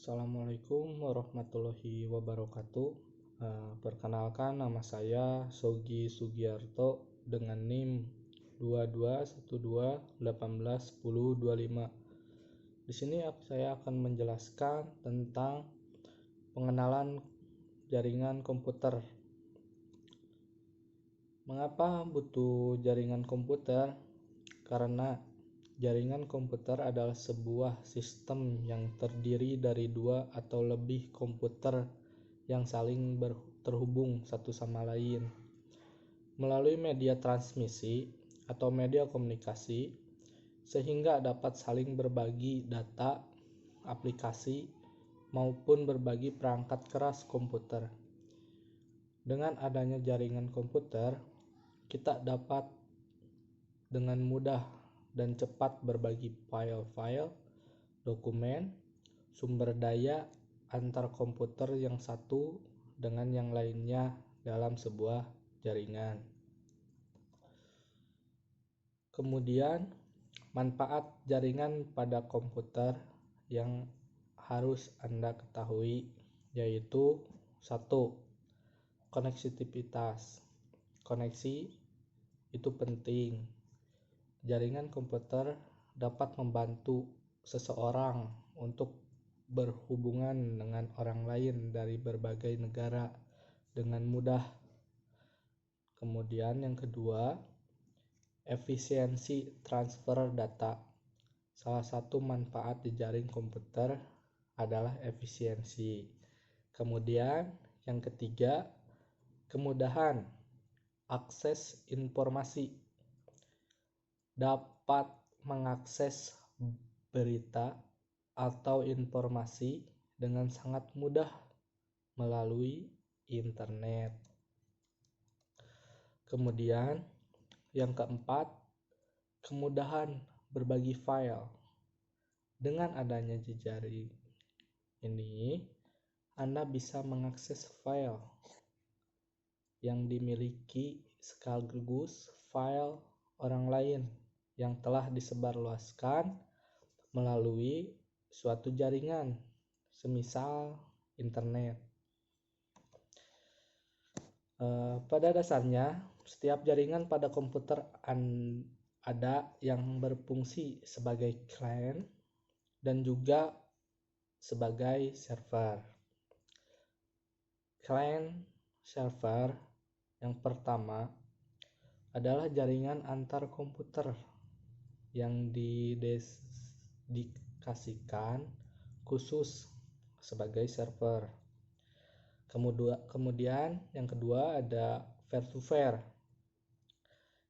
Assalamualaikum warahmatullahi wabarakatuh. Perkenalkan, nama saya Sogi Sugiarto dengan NIM 2212181025. Di sini saya akan menjelaskan tentang pengenalan jaringan komputer. Mengapa butuh jaringan komputer? Karena jaringan komputer adalah sebuah sistem yang terdiri dari dua atau lebih komputer yang saling terhubung satu sama lain melalui media transmisi atau media komunikasi, sehingga dapat saling berbagi data, aplikasi, maupun berbagi perangkat keras komputer. Dengan adanya jaringan komputer, kita dapat dengan mudah dan cepat berbagi file-file, dokumen, sumber daya antar komputer yang satu dengan yang lainnya dalam sebuah jaringan. Kemudian, manfaat jaringan pada komputer yang harus Anda ketahui yaitu 1. Koneksivitas. Koneksi itu penting. Jaringan komputer dapat membantu seseorang untuk berhubungan dengan orang lain dari berbagai negara dengan mudah. Kemudian yang kedua, efisiensi transfer data. Salah satu manfaat di jaring komputer adalah efisiensi. Kemudian yang ketiga, kemudahan akses informasi. Dapat mengakses berita atau informasi dengan sangat mudah melalui internet. Kemudian yang keempat, kemudahan berbagi file. Dengan adanya jejaring ini, Anda bisa mengakses file yang dimiliki sekaligus file orang lain yang telah disebarluaskan melalui suatu jaringan, semisal internet. Pada dasarnya, setiap jaringan pada komputer ada yang berfungsi sebagai client dan juga sebagai server. Client server yang pertama adalah jaringan antar komputer yang didedikasikan khusus sebagai server. Kemudian yang kedua ada peer-to-peer.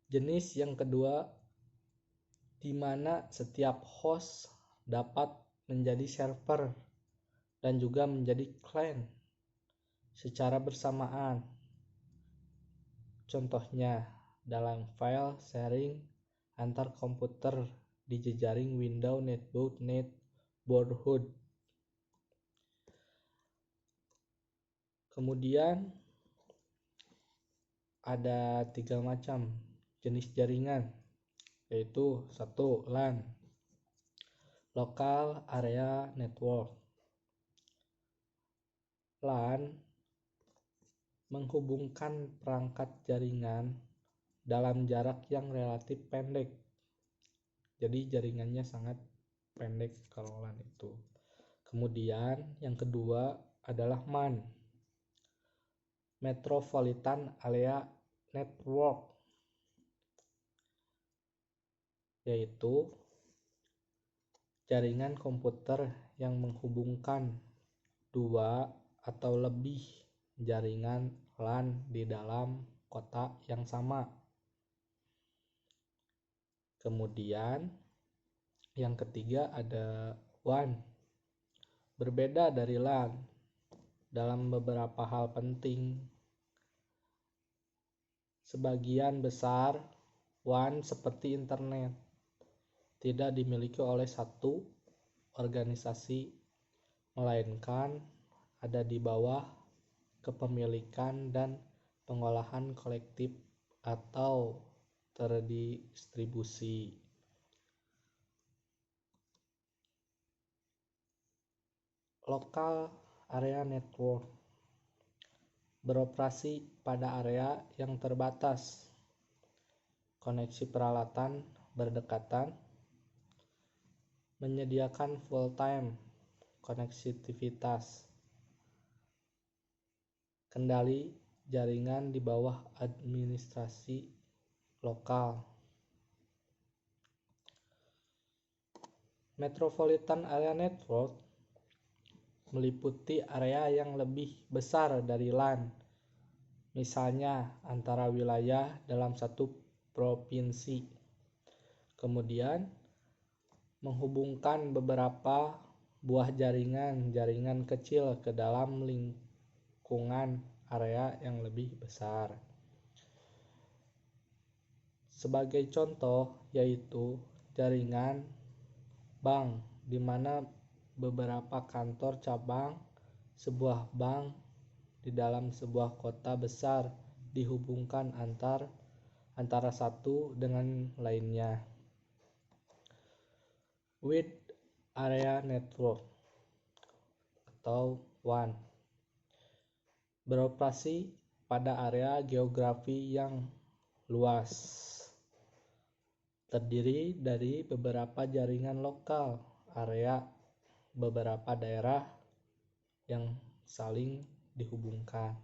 Jenis yang kedua di mana setiap host dapat menjadi server dan juga menjadi client secara bersamaan. Contohnya dalam file sharing antar komputer di jejaring Windows Netbook Neighborhood. Kemudian ada 3 macam jenis jaringan, yaitu 1. LAN, Local Area Network. LAN menghubungkan perangkat jaringan dalam jarak yang relatif pendek. Jadi jaringannya sangat pendek kalau LAN itu. Kemudian yang kedua adalah MAN, Metropolitan Area Network, yaitu jaringan komputer yang menghubungkan dua atau lebih jaringan LAN di dalam kota yang sama. Kemudian yang ketiga ada WAN. Berbeda dari LAN dalam beberapa hal penting. Sebagian besar WAN seperti internet tidak dimiliki oleh satu organisasi, melainkan ada di bawah kepemilikan dan pengolahan kolektif atau terdistribusi. Local area network beroperasi pada area yang terbatas. Koneksi peralatan berdekatan, menyediakan full-time konektivitas, kendali jaringan di bawah administrasi lokal. Metropolitan Area Network meliputi area yang lebih besar dari LAN, misalnya antara wilayah dalam satu provinsi. Kemudian menghubungkan beberapa buah jaringan kecil ke dalam lingkungan area yang lebih besar. Sebagai contoh yaitu jaringan bank, di mana beberapa kantor cabang sebuah bank di dalam sebuah kota besar dihubungkan antara satu dengan lainnya. Wide Area Network atau WAN beroperasi pada area geografi yang luas, terdiri dari beberapa jaringan lokal area beberapa daerah yang saling dihubungkan.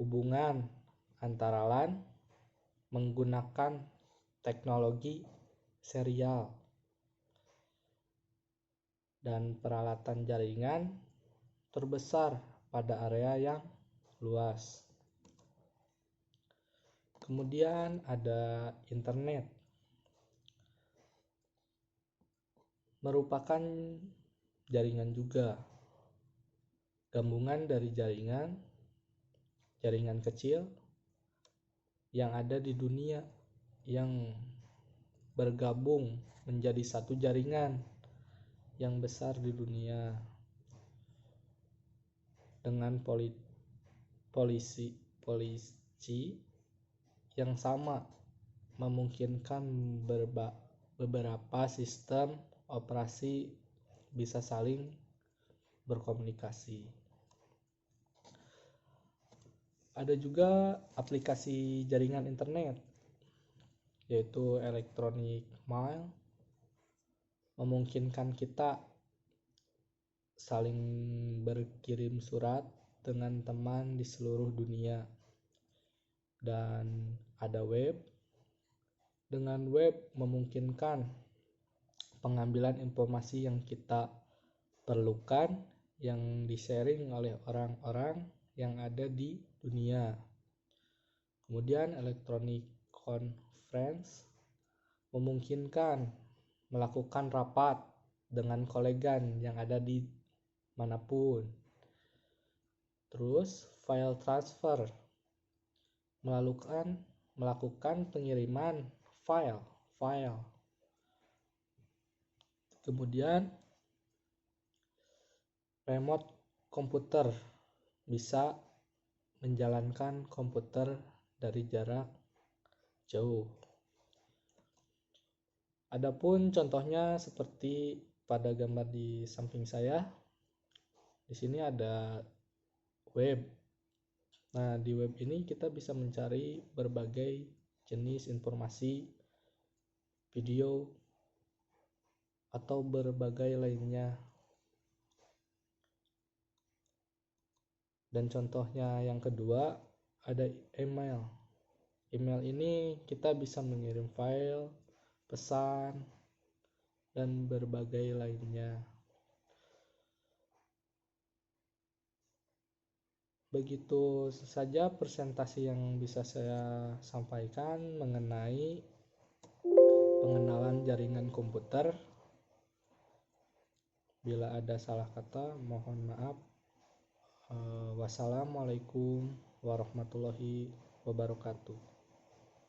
Hubungan antara LAN menggunakan teknologi serial dan peralatan jaringan terbesar pada area yang luas. Kemudian ada internet, merupakan jaringan juga, gabungan dari jaringan kecil yang ada di dunia yang bergabung menjadi satu jaringan yang besar di dunia dengan polisi yang sama, memungkinkan beberapa sistem operasi bisa saling berkomunikasi. Ada juga aplikasi jaringan internet, yaitu electronic mail, memungkinkan kita saling berkirim surat dengan teman di seluruh dunia. Dan ada web. Dengan web memungkinkan pengambilan informasi yang kita perlukan yang di-sharing oleh orang-orang yang ada di dunia. Kemudian electronic conference memungkinkan melakukan rapat dengan kolega yang ada di manapun. Terus file transfer, melakukan pengiriman file. Kemudian remote komputer, bisa menjalankan komputer dari jarak jauh. Adapun contohnya seperti pada gambar di samping saya. Di sini ada web. Nah, di web ini kita bisa mencari berbagai jenis informasi, video, atau berbagai lainnya. Dan contohnya yang kedua ada email. Email ini kita bisa mengirim file, pesan, dan berbagai lainnya. Begitu saja presentasi yang bisa saya sampaikan mengenai pengenalan jaringan komputer. Bila ada salah kata, mohon maaf. Wassalamualaikum warahmatullahi wabarakatuh.